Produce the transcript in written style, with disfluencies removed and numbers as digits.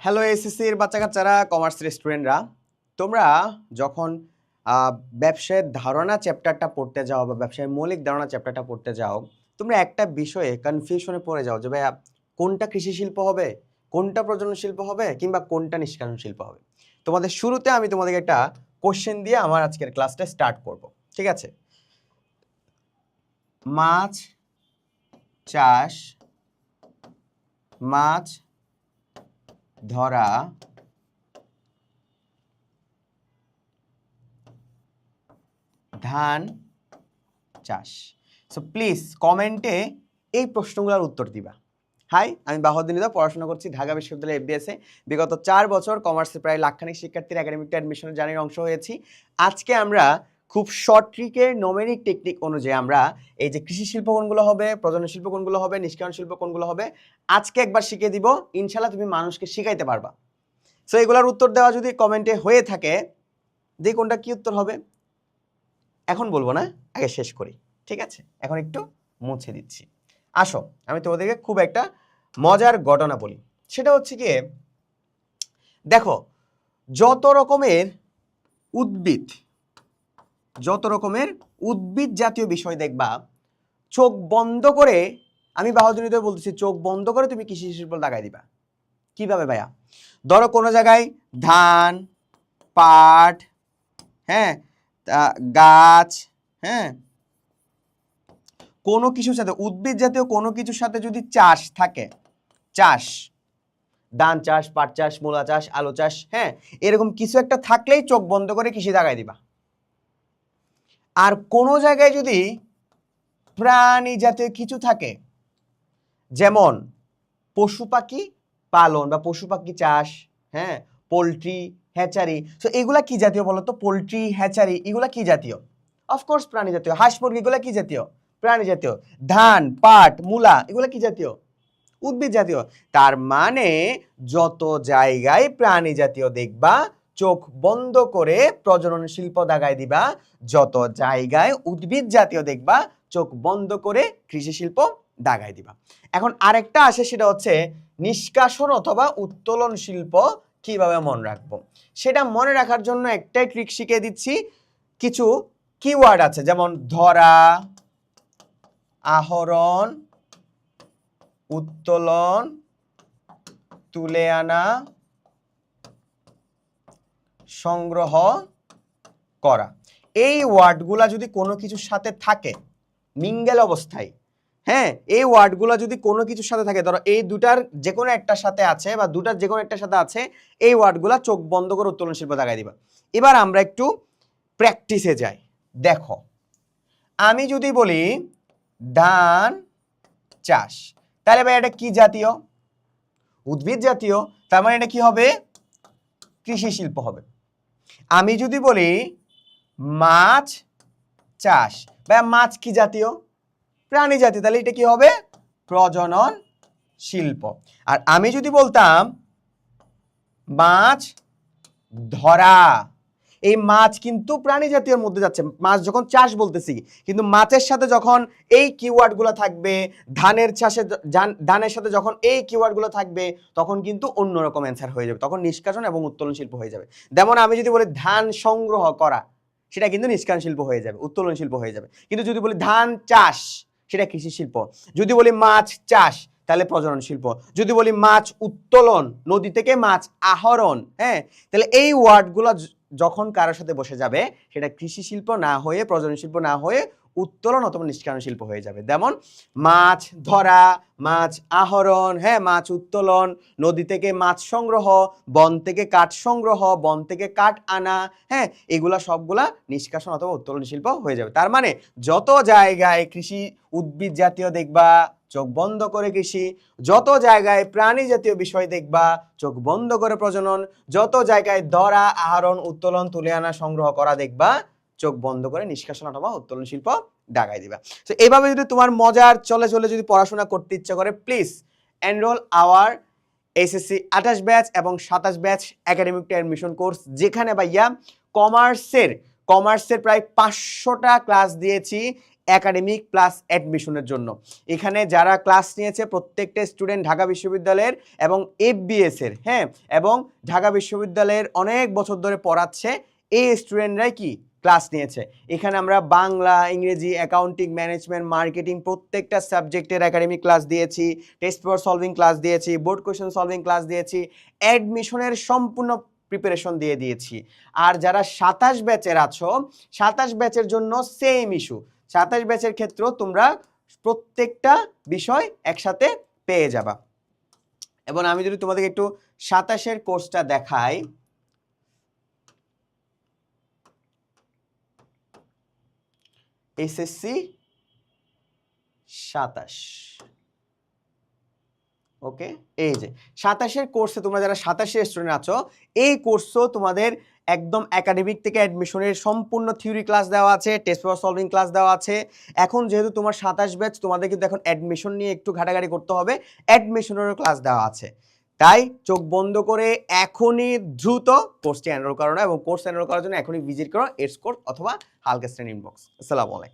Hello এসএসসির বাচ্চা কাচ্চারা, কমার্সের স্টুডেন্টরা, তোমরা যখন ব্যবসায়ের ধারণা চ্যাপ্টারটা পড়তে যাও বা ব্যবসায়ের মৌলিক ধারণা চ্যাপ্টারটা পড়তে যাও, তোমরা একটা বিষয়ে কনফিউশনে পড়ে যাও যে ভাইয়া কোনটা কৃষি শিল্প হবে, কোনটা প্রজনন শিল্প হবে, কিংবা কোনটা নিষ্কাশন শিল্প হবে। তোমাদের শুরুতে আমি তোমাদেরকে একটা কোশ্চেন দিয়ে আমার আজকের ক্লাসটা স্টার্ট করব, ঠিক আছে? মাছ চাষ, মাছ ধরা, ধান চাষ। সো প্লিজ কমেন্টে এই প্রশ্নগুলোর উত্তর দিবা। হাই, আমি বাহাউদ্দিন হৃদয়, পড়াশোনা করছি ঢাকা বিশ্ববিদ্যালয় FBS-এ। বিগত 4 বছর কমার্সের প্রায় লাখখানিক শিক্ষার্থীর একাডেমিক অ্যাডমিশনের জার্নির অংশ হয়েছি। আজকে আমরা খুব শর্ট ট্রিকের নোমেরিক টেকনিক অনুযায়ী আমরা এই যে কৃষি শিল্প কোনগুলো হবে, প্রজনন শিল্প কোনগুলো হবে, নিষ্কাশন শিল্প কোনগুলো হবে, আজকে একবার শিখিয়ে দিব। ইনশাল্লাহ তুমি মানুষকে শিখাইতে পারবা। সো এগুলোর উত্তর দেওয়া যদি কমেন্টে হয়ে থাকে, যে কোনটা কি উত্তর হবে এখন বলবো না, আগে শেষ করি, ঠিক আছে? এখন একটু মুছে দিচ্ছি। আসো, আমি তোমাদেরকে খুব একটা মজার ঘটনা বলি। সেটা হচ্ছে কি, দেখো, যত রকমের উদ্ভিদ জাতীয় বিষয় দেখবা, চোখ বন্ধ করে, আমি বাহাদুর হৃদয় বলতেছি, চোখ বন্ধ করে তুমি কৃষি শিল্প লাগাই দিবা। কিভাবে ভাইয়া? ধরো কোনো জায়গায় ধান, পাট, হ্যাঁ, গাছ, হ্যাঁ, কোনো কিছুর সাথে, উদ্ভিদ জাতীয় কোনো কিছুর সাথে যদি চাষ থাকে, চাষ, ধান চাষ, পাট চাষ, মূলা চাষ, আলু চাষ, হ্যাঁ, এরকম কিছু একটা থাকলেই চোখ বন্ধ করে কৃষি লাগাই দিবা। আর কোনো জায়গায় যদি প্রাণী জাতীয় কিছু থাকে, যেমন পশু পাখি পালন বা পশু পাখি চাষ, হ্যাঁ, পোলট্রি, হ্যাচারি, সো এগুলা কি জাতীয় বলতো? পোলট্রি, হ্যাচারি, এগুলা কি জাতীয়? অফকোর্স প্রাণী জাতীয়। হাঁস মুরগি, এগুলা কি জাতীয়? প্রাণী জাতীয়। ধান, পাট, মূলা, এগুলা কি জাতীয়? উদ্ভিদ জাতীয়। তার মানে যত জায়গায় প্রাণী জাতীয় দেখবা, চোখ বন্ধ করে প্রজনন শিল্প দাগায় দিবা। যত জায়গায় উদ্ভিদ জাতীয় দেখবা, চোখ বন্ধ করে কৃষি শিল্প দাগায় দিবা। এখন আরেকটা আসে, সেটা হচ্ছে নিষ্কাশন অথবা উত্তোলন শিল্প কিভাবে মনে রাখবো। সেটা মনে রাখার জন্য একটাই ট্রিক শিখিয়ে দিচ্ছি। কিছু কিওয়ার্ড আছে, যেমন ধরা, আহরণ, উত্তোলন, তুলে আনা, সংগ্রহ করা। এই ওয়ার্ডগুলা যদি কোনো কিছুর সাথে থাকে মিঙ্গেল অবস্থায়, হ্যাঁ, এই ওয়ার্ডগুলা যদি কোনো কিছুর সাথে থাকে, ধরো এই দুটার যে কোনো একটার সাথে আছে বা দুটার যে কোনো একটার সাথে আছে, এই ওয়ার্ডগুলা চোখ বন্ধ করে উত্তোলন শিল্প দাগাই দিবা। এবার আমরা একটু প্র্যাকটিসে যাই। দেখো, আমি যদি বলি ধান চাষ, তাহলে ভাই এটা কি জাতীয়? উদ্ভিদ জাতীয়। তার মানে এটা কি হবে? কৃষি শিল্প হবে। আমি যদি বলি মাছ চাষ, ভাই মাছ কি জাতীয়? প্রাণী জাতীয়। তাহলে এটা কি হবে? প্রজনন শিল্প। আর আমি যদি বলতাম মাছ ধরা, এই মাছ কিন্তু প্রাণী জাতীয়র মধ্যে যাচ্ছে, মাছ যখন চাষ বলতেছি, কিন্তু মাছের সাথে যখন এই কিওয়ার্ডগুলো থাকবে, ধানের চাষে ধানের সাথে যখন এই কিওয়ার্ডগুলো থাকবে, তখন কিন্তু অন্যরকম অ্যান্সার হয়ে যাবে, তখন নিষ্কাশন এবং উত্তোলন শিল্প হয়ে যাবে। যেমন আমি যদি বলি ধান সংগ্রহ করা, সেটা কিন্তু নিষ্কাশন শিল্প হয়ে যাবে, উত্তোলন শিল্প হয়ে যাবে। কিন্তু যদি বলি ধান চাষ, সেটা কৃষি শিল্প। যদি বলি মাছ চাষ, তাহলে প্রজনন শিল্প। যদি বলি মাছ উত্তোলন, নদী থেকে মাছ আহরণ, হ্যাঁ, তাহলে এই ওয়ার্ডগুলো যখন কারোর সাথে বসে যাবে, সেটা কৃষি শিল্প না হয়ে, প্রজনন শিল্প না হয়ে উত্তোলন অথবা নিষ্কাশন শিল্প হয়ে যাবে। যেমন মাছ ধরা, মাছ আহরণ, হ্যাঁ, মাছ উত্তোলন, নদী থেকে মাছ সংগ্রহ, বন থেকে কাঠ সংগ্রহ, বন থেকে কাঠ আনা, হ্যাঁ, এগুলা সবগুলা নিষ্কাশন অথবা উত্তোলন শিল্প হয়ে যাবে। তার মানে যত জায়গায় কৃষি উদ্ভিদ জাতীয় দেখবা, চোখ বন্ধ করে কৃষি। যত জায়গায় প্রাণী জাতীয় বিষয় দেখবা, চোখ বন্ধ করে প্রজনন। যত জায়গায় ধরা, আহরণ, উত্তোলন, তুলে আনা, সংগ্রহ করা দেখবা, চোখ বন্ধ করে নিষ্কাশন অথবা উত্তোলন শিল্প দাগাই দিবা। তো এইভাবে যদি তোমার মজার চলে চলে যদি পড়াশোনা করতে ইচ্ছা করে, please enrol our SSC 28 batch এবং 27 ব্যাচ একাডেমিক অ্যাডমিশন কোর্স, যেখানে ভাইয়া কমার্সের কমার্সের প্রায় 500টা ক্লাস দিয়েছি একাডেমিক প্লাস অ্যাডমিশনের জন্য। এখানে যারা ক্লাস নিয়েছে প্রত্যেকটা স্টুডেন্ট ঢাকা বিশ্ববিদ্যালয়ের এবং এফবিএস এর, হ্যাঁ, এবং ঢাকা বিশ্ববিদ্যালয়ের অনেক বছর ধরে পড়াচ্ছে এই স্টুডেন্টরাই কি ক্লাস নিয়েছে। এখানে আমরা বাংলা, ইংরেজি, অ্যাকাউন্টিং, ম্যানেজমেন্ট, মার্কেটিং প্রত্যেকটা সাবজেক্টের একাডেমিক ক্লাস দিয়েছি, টেস্ট পেপার সলভিং ক্লাস দিয়েছি, বোর্ড কোয়েশ্চেন সলভিং ক্লাস দিয়েছি, অ্যাডমিশনের সম্পূর্ণ প্রিপারেশন দিয়ে দিয়েছি। আর যারা 27 ব্যাচের আছো, 27 ব্যাচের জন্য সেম ইস্যু। 27 ব্যাচের ক্ষেত্রেও তোমরা প্রত্যেকটা বিষয় একসাথে পেয়ে যাবা। এবং আমি যদি তোমাদের একটু 27-এর কোর্সটা দেখাই, এসএসসি 27, ওকে, এই যে 27-এর কোর্সে তোমরা যারা 27-এর স্টুডেন্ট আছো, এই কোর্সও তোমাদের একদম একাডেমিক থেকে অ্যাডমিশনের সম্পূর্ণ থিওরি ক্লাস দেওয়া আছে, টেস্ট পেপার সলভিং ক্লাস দেওয়া আছে। এখন যেহেতু তোমার 27 ব্যাচ, তোমাদের কিন্তু এখন অ্যাডমিশন নিয়ে একটু ঘাটাঘাটি করতে হবে, অ্যাডমিশনেরও ক্লাস দেওয়া আছে। তাই চোখ বন্ধ করে এখনই দ্রুত কোর্সটি এনরোল করো না, এবং কোর্স এনরোল করার জন্য এখনই ভিজিট করো এডসকোর্স অথবা হালকা স্ট্যান্ড ইনবক্স। আসসালামু আলাইকুম।